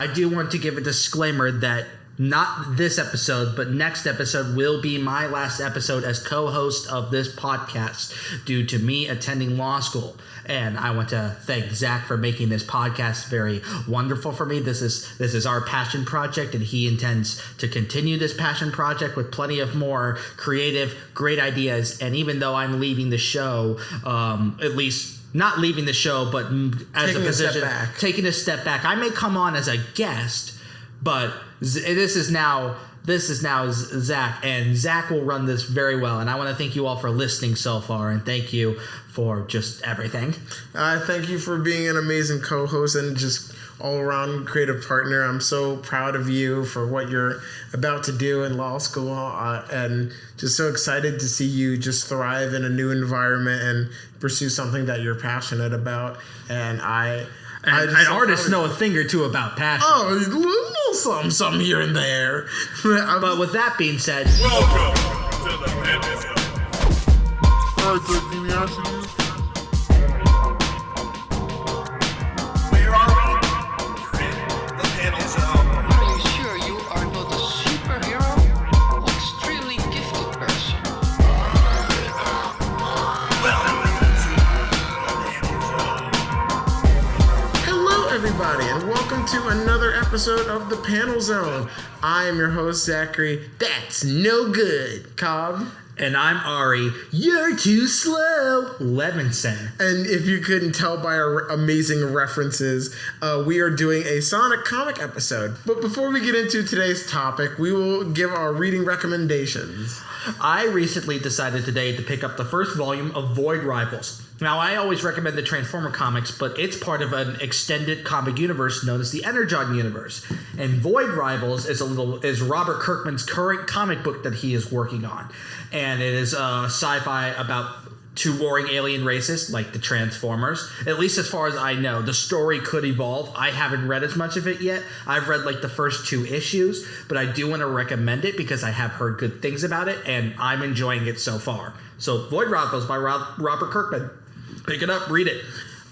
I do want to give a disclaimer that not this episode, but next episode will be my last episode as co-host of this podcast due to me attending law school. And I want to thank Zach for making this podcast very wonderful for me. This is our passion project, and he intends to continue this passion project with plenty of more creative, great ideas. And even though I'm leaving the show, at least not leaving the show, but as a position, taking a step back, I may come on as a guest, but this is now Zach, and Zach will run this very well. And I want to thank you all for listening so far, and thank you for just everything. Thank you for being an amazing co-host and just all-around creative partner. I'm so proud of you for what you're about to do in law school, and just so excited to see you just thrive in a new environment and pursue something that you're passionate about. And artists know a thing or two about passion. Oh, a little something here and there. But with that being said, welcome to the Panel Zone. All right, so can you ask you? Where are we? You're in the Panel Zone. Are you sure you are not a superhero or extremely gifted person? Welcome to the Panel Zone. Hello, everybody, and welcome to another episode of the Panel Zone. I am your host, Zachary. That's no good, Cobb. and I'm Ari. You're too slow, Levinson. And if you couldn't tell by our amazing references, we are doing a Sonic comic episode. But before we get into today's topic, we will give our reading recommendations. I recently decided today to pick up the first volume of Void Rivals. Now, I always recommend the Transformer comics, but it's part of an extended comic universe known as the Energon universe. And Void Rivals is Robert Kirkman's current comic book that he is working on. And it is sci-fi about two warring alien races, like the Transformers. At least as far as I know. The story could evolve. I haven't read as much of it yet. I've read like the first 2 issues, but I do want to recommend it because I have heard good things about it, and I'm enjoying it so far. So Void Rivals by Robert Kirkman. Pick it up, read it.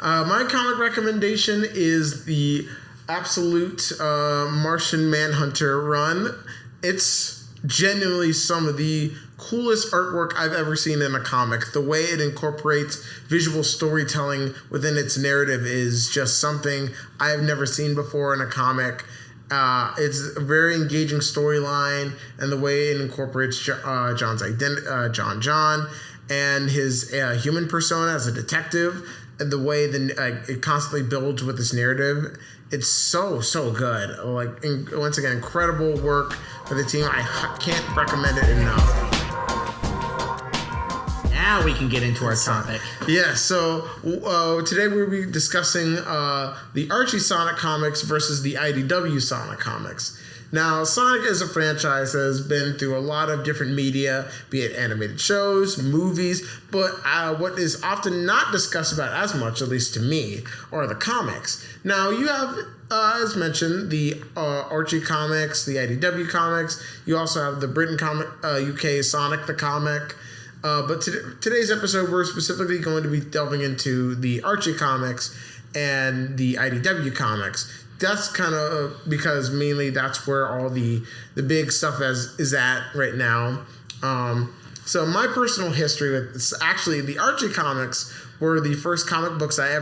My comic recommendation is the Absolute Martian Manhunter run. It's genuinely some of the coolest artwork I've ever seen in a comic. The way it incorporates visual storytelling within its narrative is just something I have never seen before in a comic. It's a very engaging storyline, and the way it incorporates John's identity, John, and his human persona as a detective, and the way it constantly builds with this narrative. It's so good. Once again, incredible work for the team. I can't recommend it enough. Now we can get into our topic. Yeah, so today we'll be discussing the Archie Sonic comics versus the IDW Sonic comics. Now, Sonic as a franchise has been through a lot of different media, be it animated shows, movies, but what is often not discussed about as much, at least to me, are the comics. Now, you have, as mentioned, the Archie comics, the IDW comics. You also have the Britain comic, UK Sonic the comic. But today's episode, we're specifically going to be delving into the Archie comics and the IDW comics. That's kind of because mainly that's where all the big stuff is at right now. So my personal history with actually the Archie comics were the first comic books that I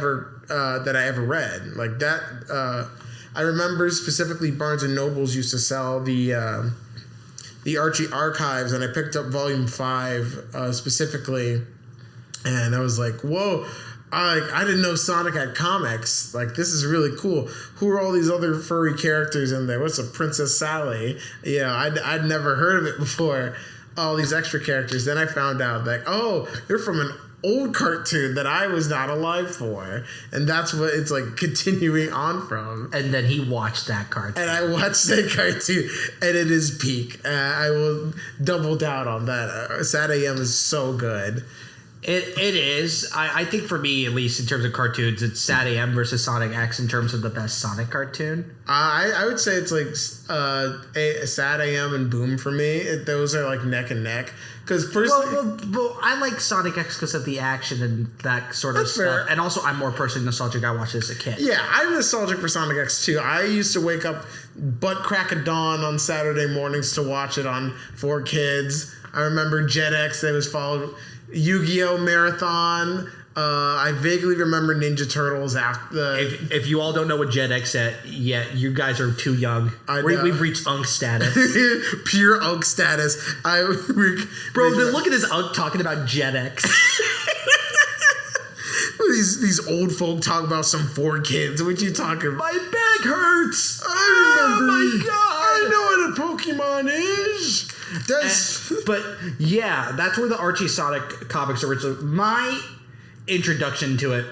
ever read. Like that, I remember specifically Barnes and Nobles used to sell the Archie archives, and I picked up volume 5 specifically, and I was like, whoa. I didn't know Sonic had comics. Like, this is really cool. Who are all these other furry characters in there? What's a Princess Sally? You know, I'd never heard of it before. All these extra characters. Then I found out that, oh, they're from an old cartoon that I was not alive for. And that's what it's like continuing on from. And then he watched that cartoon. And I watched that cartoon, and it is peak. I will double down on that. Sad AM is so good. It is. I think for me, at least in terms of cartoons, it's Sad AM versus Sonic X in terms of the best Sonic cartoon. I would say it's like Sad AM and Boom for me. Those are like neck and neck. Because personally, well, I like Sonic X because of the action and that sort of That's stuff. fair. And also, I'm more personally nostalgic. I watched it as a kid. yeah, I'm nostalgic for Sonic X too. I used to wake up butt crack of dawn on Saturday mornings to watch it on 4Kids. I remember Jet X that was followed Yu-Gi-Oh! Marathon. I vaguely remember Ninja Turtles after the. If you all don't know what Gen X is yet, you guys are too young. I know. We've reached Unk status. Pure Unk status. Bro, then look at this Unk talking about Gen X. These old folk talk about some 4Kids. What you talking about? My back hurts. I remember. Oh my God. I know what a Pokemon is. That's. But yeah, that's where the Archie Sonic comics originally. My introduction to it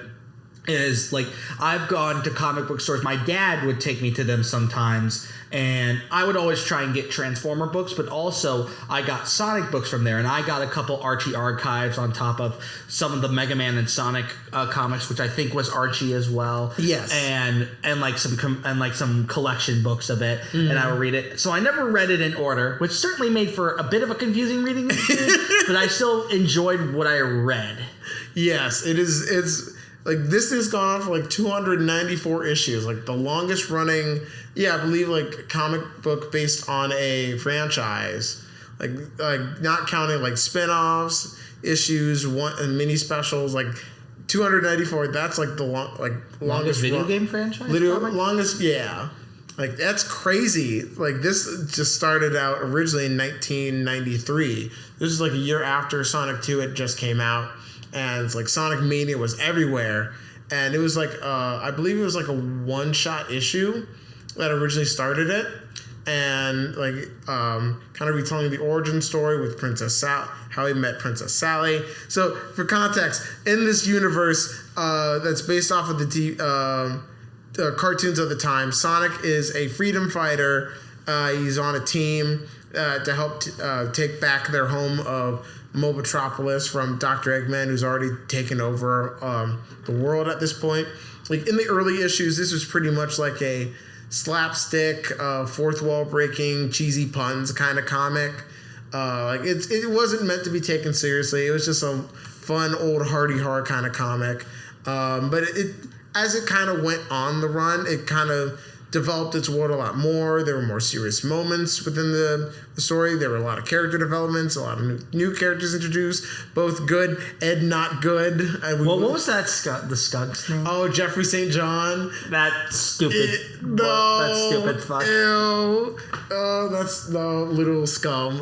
is like I've gone to comic book stores. My dad would take me to them sometimes, and I would always try and get Transformer books, but also I got Sonic books from there, and I got a couple Archie archives on top of some of the Mega Man and Sonic comics, which I think was Archie as well. Yes. and like some collection books of it, and I would read it. So I never read it in order, which certainly made for a bit of a confusing reading experience, but I still enjoyed what I read. Yes, it is. It's like this has gone on for like 294 issues, like the longest running. Yeah, I believe like comic book based on a franchise, like not counting like spin-offs, issues, one and mini specials, like 294. That's like the longest video run- game franchise. Literally comic? longest, yeah. Like that's crazy. Like this just started out originally in 1993. This is like a year after Sonic 2 had just came out. And it's like Sonic Mania was everywhere, and it was like I believe it was like a one-shot issue that originally started it, and like kind of retelling the origin story with Princess Sally, how he met Princess Sally. So for context, in this universe that's based off of the cartoons of the time, Sonic is a freedom fighter. He's on a team to help take back their home of Mobotropolis from Dr. Eggman, who's already taken over the world at this point. Like in the early issues, this was pretty much like a slapstick, fourth wall breaking, cheesy puns kind of comic. Like it wasn't meant to be taken seriously. It was just a fun old hardy horror kind of comic. But as it kind of went on the run, it kind of developed its world a lot more. There were more serious moments within the story. There were a lot of character developments, a lot of new characters introduced, both good and not good. What was that the skunk's name? Oh, Jeffrey St. John. That stupid. That stupid fuck. Ew. Oh, that's no little scum.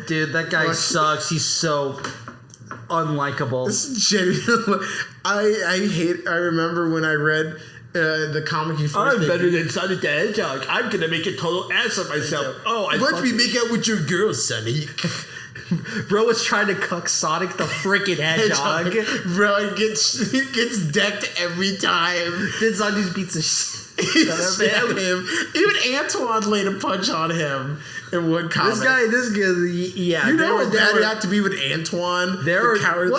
Dude, that guy sucks. He's so unlikable. This is genuine. I remember when I read the comic he first I'm better than Sonic the Hedgehog. I'm gonna make a total ass of myself. Let me make out with your girl, Sonny. Bro was trying to cook Sonic the freaking Hedgehog. Bro, he gets decked every time. Then Sonic just beats the shit Out of him. Even Antoine laid a punch on him in one comic. This guy, yeah. You know what bad it had to be with Antoine? Antoine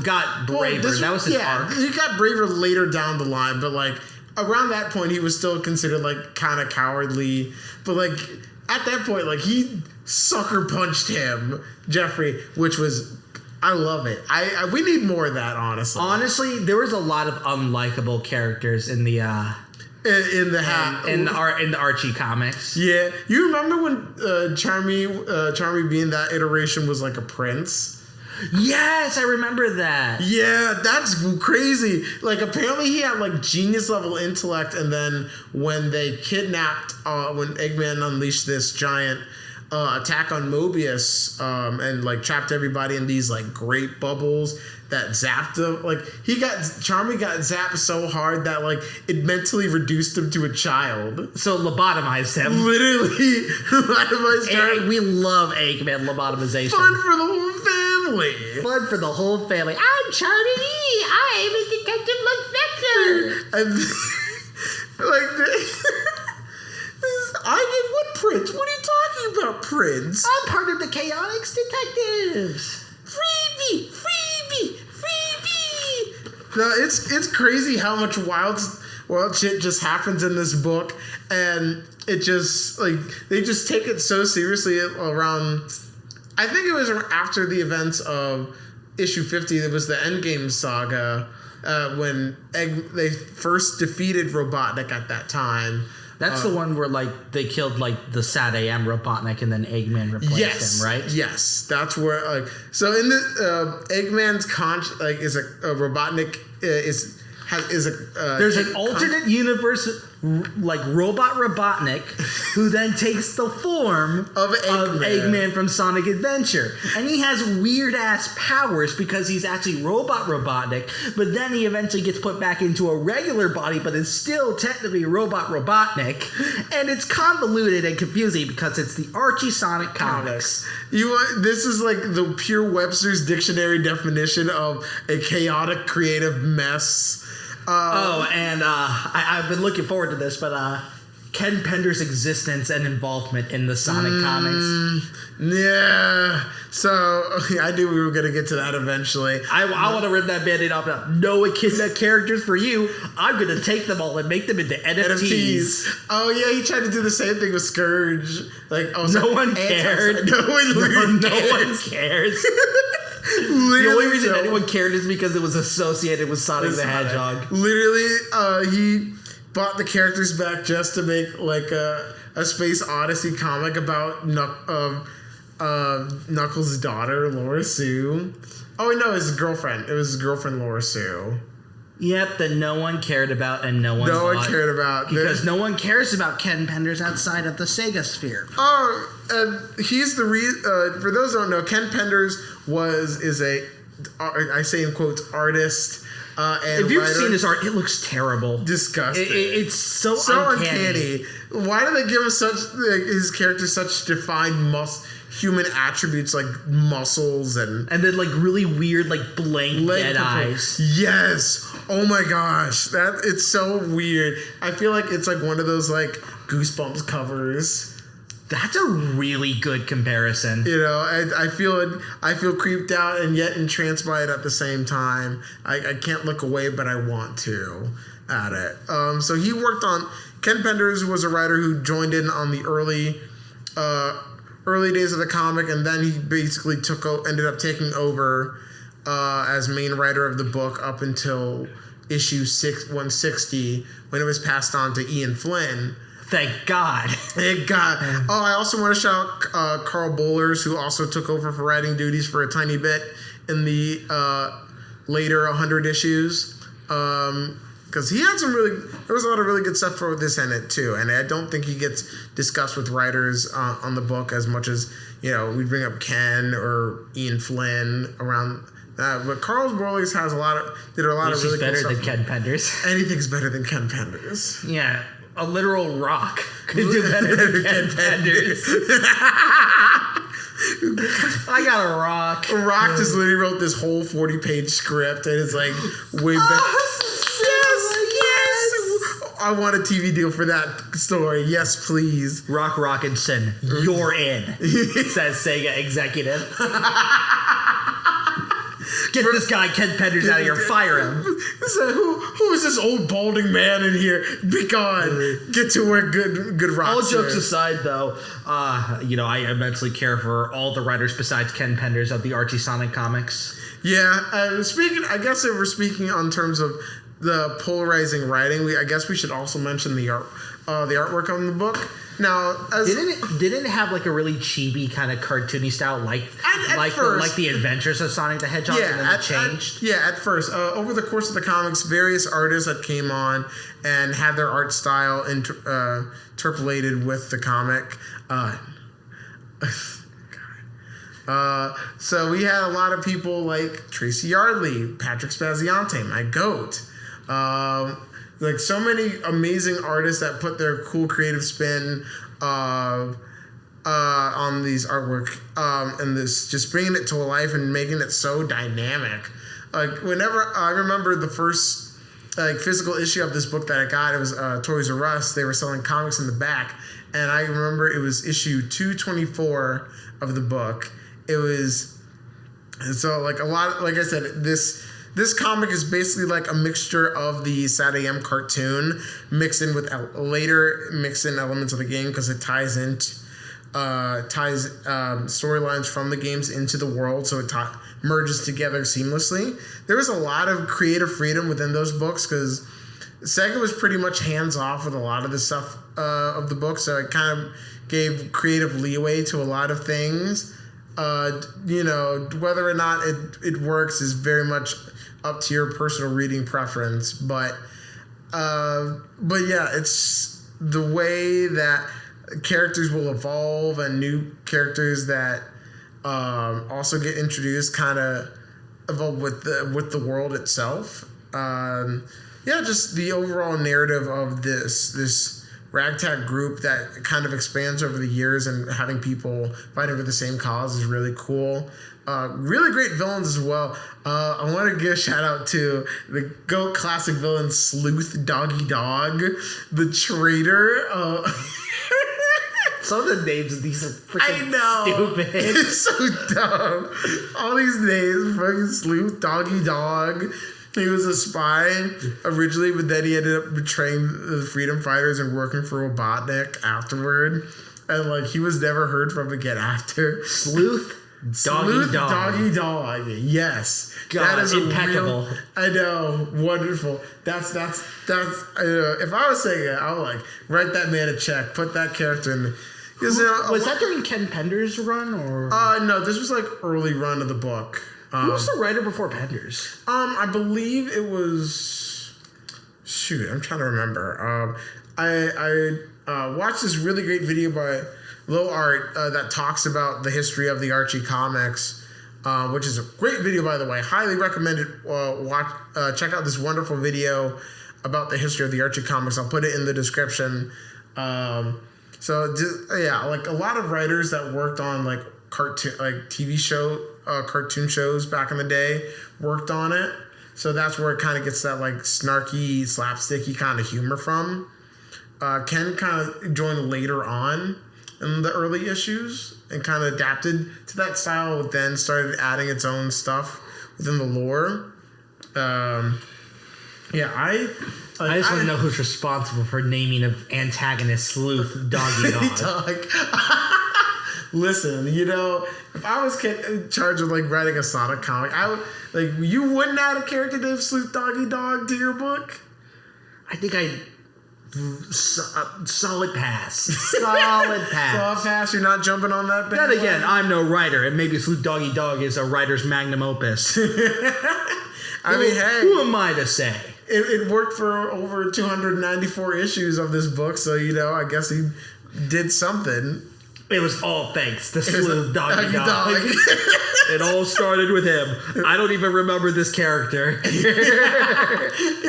got braver. That was his arc. He got braver later down the line, but like around that point, he was still considered like kind of cowardly. But like at that point, like he sucker punched him, Jeffrey, which was. I love it. We need more of that, honestly. Honestly, there was a lot of unlikable characters in the in the Archie comics. Yeah, you remember when Charmy being that iteration was like a prince? Yes, I remember that. Yeah, that's crazy. Like apparently he had like genius level intellect, and then when they kidnapped, when Eggman unleashed this giant attack on Mobius and like trapped everybody in these like great bubbles that zapped him. Like Charmy got zapped so hard that like it mentally reduced him to a child. So lobotomized him. Literally lobotomized him. We love Eggman lobotomization. Fun for the whole family. Fun for the whole family. I'm Charmy Lee. I'm a detective like Vector. And like what Prince? What are you talking about, Prince? I'm part of the Chaotix Detectives. Free No, it's crazy how much wild shit just happens in this book, and it just like they just take it so seriously around. I think it was after the events of issue 50. It was the Endgame saga when they first defeated Robotnik at that time. That's the one where like they killed like the Sad AM Robotnik and then Eggman replaced him, right? Yes, that's where like so in the Eggman's is a Robotnik is a there's an alternate universe like robot Robotnik who then takes the form of Eggman from Sonic Adventure, and he has weird ass powers because he's actually robot Robotnik, but then he eventually gets put back into a regular body but is still technically robot Robotnik, and it's convoluted and confusing because it's the Archie Sonic comics. This is like the pure Webster's dictionary definition of a chaotic creative mess. I've been looking forward to this, but Ken Pender's existence and involvement in the Sonic comics. Yeah. So I knew we were going to get to that eventually. I want to rip that Band-Aid off now. No kidnap characters for you. I'm going to take them all and make them into NFTs. Oh yeah, he tried to do the same thing with Scourge. Like, no one cared. No one cares. The only reason anyone cared is because it was associated with Sonic the Hedgehog. Literally, he bought the characters back just to make like a Space Odyssey comic about Knuckles' daughter, Laura Sue. Oh no, his girlfriend. It was his girlfriend, Laura Sue. Yep, that no one cared about and no one cared about. Because no one cares about Ken Penders outside of the Sega sphere. Oh, and he's the for those who don't know, Ken Penders is a, I say in quotes, artist and if you've writer. seen his art, it looks terrible. Disgusting. It's so uncanny. Why do they give him his character such defined human attributes like muscles and then like really weird like blank dead eyes? Yes. Oh my gosh, it's so weird. I feel like it's like one of those like Goosebumps covers. That's a really good comparison. You know, I feel creeped out and yet entranced by it at the same time. I can't look away, but I want to at it. So he worked on. Ken Penders was a writer who joined in on the early days of the comic, and then he basically ended up taking over as main writer of the book up until issue 160 when it was passed on to Ian Flynn. Thank God. Thank God. Oh, I also want to shout out Carl Bollers, who also took over for writing duties for a tiny bit in the later 100 issues. Because he had there was a lot of really good stuff for this in it too. And I don't think he gets discussed with writers on the book as much as, we bring up Ken or Ian Flynn around. But Carl Bollers did a lot of really better cool than stuff. Ken Penders. Anything's better than Ken Penders. Yeah. A literal rock could do better than Ken Penders. I got a rock. Rock just literally wrote this whole 40-page script, and it's like way better. Yes. I want a TV deal for that story. Yes, please. Rock Rockinson, you're in, says Sega executive. Get this guy Ken Penders out of here. Fire him. So who is this old balding man in here? Be gone. Get to where good rocks. All jokes aside, though, I immensely care for all the writers besides Ken Penders of the Archie Sonic comics. Yeah. I guess if we're speaking on terms of the polarizing writing, I guess we should also mention the artwork on the book. Now, didn't it have like a really chibi kind of cartoony style, like the Adventures of Sonic the Hedgehog, and then it changed? At first, over the course of the comics, various artists that came on and had their art style interpolated with the comic. So we had a lot of people like Tracy Yardley, Patrick Spaziante, my goat. Like so many amazing artists that put their cool creative spin on these artwork and this just bringing it to life and making it so dynamic. Like whenever I remember the first physical issue of this book that I got, it was Toys R Us. They were selling comics in the back, and I remember it was issue 224 of the book. It was so like a lot. Like I said, this comic is basically like a mixture of the Saturday AM cartoon mixed in with mixed in elements of the game because it ties storylines from the games into the world, so it merges together seamlessly. There was a lot of creative freedom within those books because Sega was pretty much hands off with a lot of the stuff of the book, so it kind of gave creative leeway to a lot of things. Whether or not it works is very much up to your personal reading preference, but yeah, it's the way that characters will evolve and new characters that also get introduced kind of evolve with the world itself. Just the overall narrative of this ragtag group that kind of expands over the years and having people fighting for the same cause is really cool. Really great villains as well. I want to give a shout out to the GOAT classic villain Sleuth Doggy Dog, the traitor. Some of the names of these are freaking stupid. It's so dumb. All these names, fucking Sleuth Doggy Dog. He was a spy originally, but then he ended up betraying the freedom fighters and working for Robotnik afterward. And he was never heard from again after. Sleuth Doggy Dog. Yes. God, that is impeccable. I know. Wonderful. That's if I was saying it, I would write that man a check, put that character in. Was that during Ken Pender's run or? No, this was early run of the book. Who was the writer before Pender's? I believe it was. Shoot, I'm trying to remember. I watched this really great video by Low Art that talks about the history of the Archie comics, which is a great video, by the way. Highly recommended. Check out this wonderful video about the history of the Archie comics. I'll put it in the description. A lot of writers that worked on cartoon, TV show. Cartoon shows back in the day worked on it, so that's where it kind of gets that snarky, slapsticky kind of humor from. Ken kind of joined later on in the early issues and kind of adapted to that style, but then started adding its own stuff within the lore. I just want to know who's responsible for naming an antagonist Sleuth Doggy Dog. Listen, if I was in charge of writing a Sonic comic, I would you wouldn't add a character named Sleuth Doggy Dog to your book? I think solid pass. Solid pass. You're not jumping on that. Then again, I'm no writer, and maybe Sleuth Doggy Dog is a writer's magnum opus. Who am I to say? It worked for over 294 issues of this book, so I guess he did something. It was all thanks to Sleuth Doggy Dog. It all started with him. I don't even remember this character. He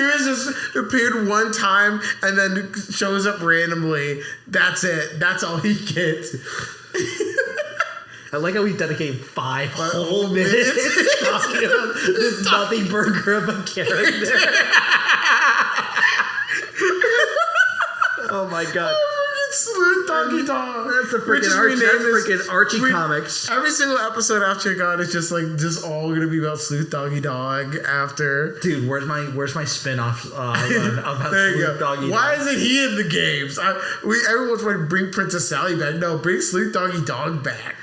was just appeared one time and then shows up randomly. That's it. That's all he gets. I like how we dedicated 5 whole minutes talking about this nothing burger of a character. Oh my god. Sleuth Doggy Dog. That's a freaking Archie comics. Every single episode after God is just all gonna be about Sleuth Doggy Dog after. Dude, where's my spin-off about Sleuth Doggy Dog? Why isn't he in the games? Everyone's trying to bring Princess Sally back. No, bring Sleuth Doggy Dog back.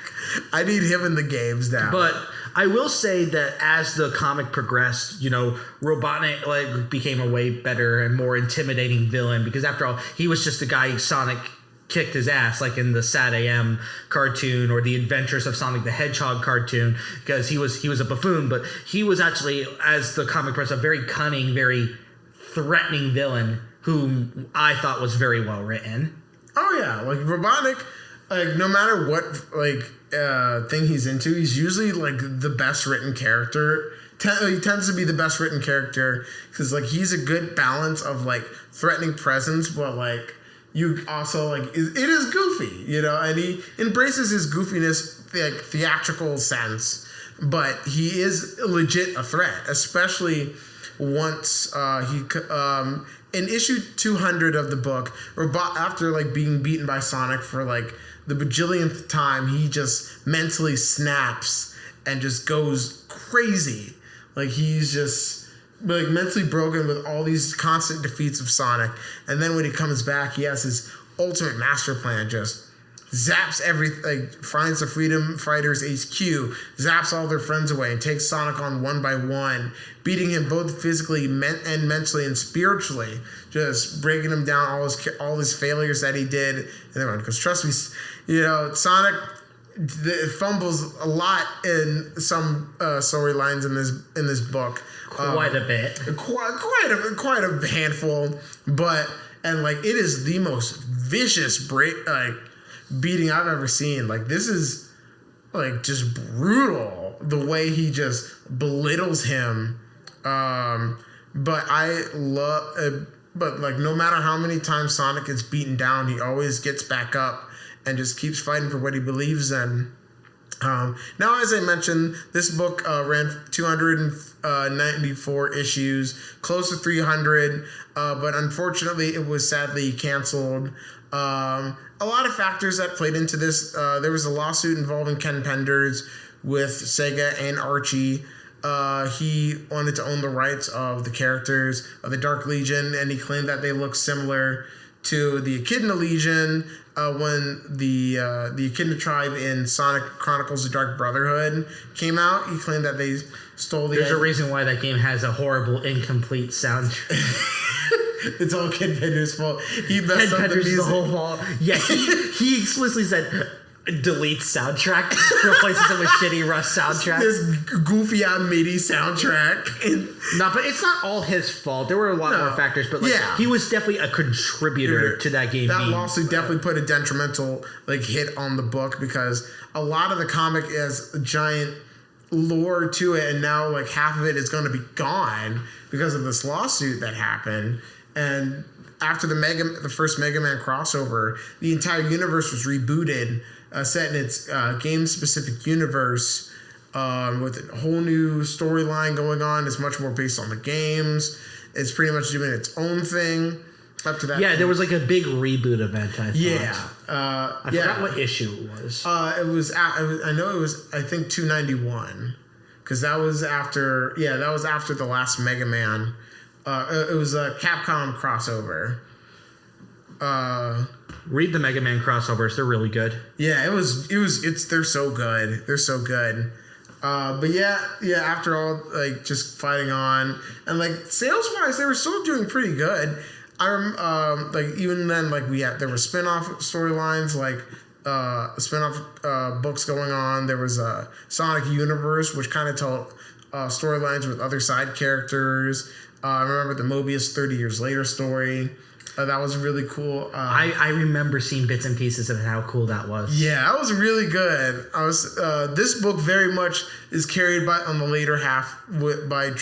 I need him in the games now. But I will say that as the comic progressed, Robotnik became a way better and more intimidating villain because after all, he was just a guy Sonic kicked his ass in the Sat AM cartoon or the Adventures of Sonic the Hedgehog cartoon because he was a buffoon, but he was actually, as the comic progressed, a very cunning, very threatening villain whom I thought was very well written. Oh yeah, Robotnik, no matter what thing he's into, he's usually the best written character. He tends to be the best written character because he's a good balance of threatening presence, but you also it is goofy, and he embraces his goofiness theatrical sense, but he is legit a threat, especially once in issue 200 of the book, after being beaten by Sonic for the bajillionth time, he just mentally snaps and just goes crazy. Like he's just like mentally broken with all these constant defeats of Sonic. And then when he comes back, he has his ultimate master plan, just zaps finds the Freedom Fighters HQ, zaps all their friends away, and takes Sonic on one by one, beating him both physically and mentally and spiritually, just breaking him down, all his failures that he did. And everyone, because trust me, Sonic fumbles a lot in some storylines in this book. Quite a bit. Quite a handful, and it is the most vicious beating I've ever seen. Like this is just brutal the way he just belittles him. But no matter how many times Sonic gets beaten down, he always gets back up and just keeps fighting for what he believes in. Now, as I mentioned, this book ran 294 issues, close to 300, but unfortunately it was sadly canceled. A lot of factors that played into this. There was a lawsuit involving Ken Penders with Sega and Archie. He wanted to own the rights of the characters of the Dark Legion, and he claimed that they look similar to the Echidna Legion when the Echidna tribe in Sonic Chronicles: The Dark Brotherhood came out. He claimed that they stole the... There's a reason why that game has a horrible, incomplete soundtrack. It's all Ken Pender's fault. He messed up the music. The whole wall. Yeah, he explicitly said... delete soundtrack, replaces it with shitty Rust soundtrack. This goofy MIDI soundtrack. But it's not all his fault. There were a lot more factors, but he was definitely a contributor to that game. That lawsuit definitely put a detrimental hit on the book, because a lot of the comic is a giant lore to it, and now half of it is going to be gone because of this lawsuit that happened. And after the first Mega Man crossover, the entire universe was rebooted, set in its game-specific universe, with a whole new storyline going on. It's much more based on the games. It's pretty much doing its own thing up to that point. There was a big reboot event, I thought. Yeah. I forgot what issue it was. I know it was, I think, 291. Because that was after the last Mega Man. It was a Capcom crossover. Read the Mega Man crossovers; they're really good. Yeah, they're so good. They're so good. But after all, just fighting on, and sales wise, they were still doing pretty good. Even then, there were spin-off storylines, spin-off books going on. There was a Sonic Universe, which kind of told storylines with other side characters. I remember the Mobius 30 Years Later story. That was really cool. I remember seeing bits and pieces of how cool that was. Yeah, that was really good. This book very much is carried on the later half by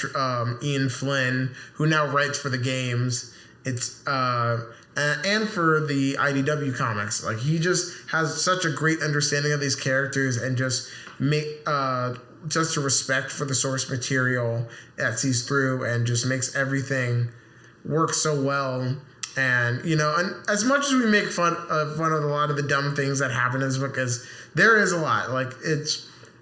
Ian Flynn, who now writes for the games. It's and for the IDW comics. He just has such a great understanding of these characters, and just a respect for the source material that sees through and just makes everything work so well. And and as much as we make fun of a lot of the dumb things that happen in this book, there is a lot.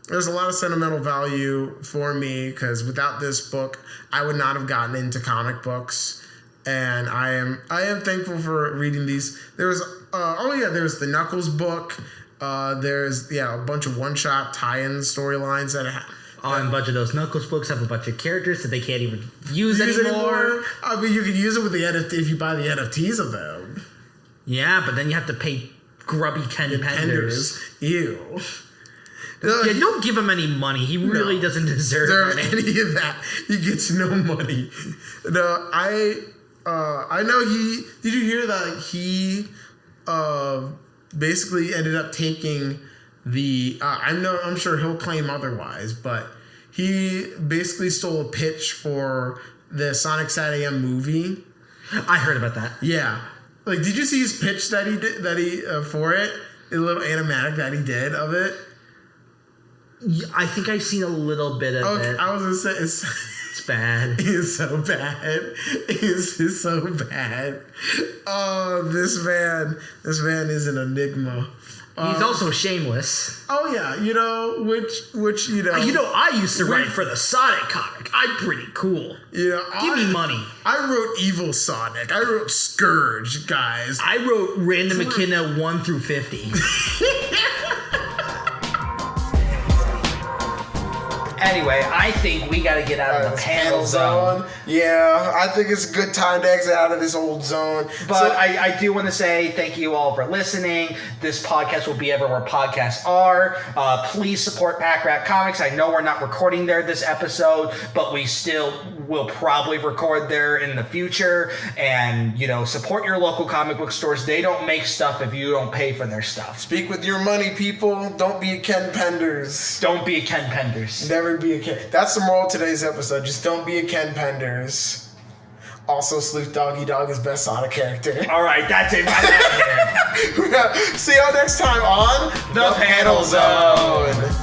There's a lot of sentimental value for me, because without this book, I would not have gotten into comic books. And I am thankful for reading these. There's the Knuckles book. There's a bunch of one-shot tie-in storylines that and a bunch of those Knuckles books have a bunch of characters that they can't even use anymore. I mean, you can use it with the NFT if you buy the NFTs of them. Yeah, but then you have to pay grubby Ken Penders. Ew. Don't give him any money. He really doesn't deserve any of that. He gets no money. No, I know he... Did you hear that he basically ended up taking the... I'm sure he'll claim otherwise, but he basically stole a pitch for the Sonic Sat AM movie. I heard about that. Yeah. Did you see his pitch that he did for it? The little animatic that he did of it? I think I've seen a little bit of it. I was going to say... It's bad. It's so bad. It's so bad. Oh, this man is an enigma. He's also shameless. Oh yeah, which I used to write for the Sonic comic. I'm pretty cool. Give me money. I wrote Evil Sonic. I wrote Scourge, guys. I wrote Random McKenna 1 through 50. Anyway, I think we got to get out of the panel zone. Yeah, I think it's a good time to exit out of this old zone. But I do want to say thank you all for listening. This podcast will be everywhere podcasts are. Please support Pack Rat Comics. I know we're not recording there this episode, but we still will probably record there in the future. And, support your local comic book stores. They don't make stuff if you don't pay for their stuff. Speak with your money, people. Don't be a Ken Penders. Don't be a Ken Penders. Never be a Ken. That's the moral of today's episode. Just don't be a Ken Penders. Also, Sleuth Doggy Dog is best Sonic character. All right, that's it. I'm out of here. See y'all next time on The Panel Zone.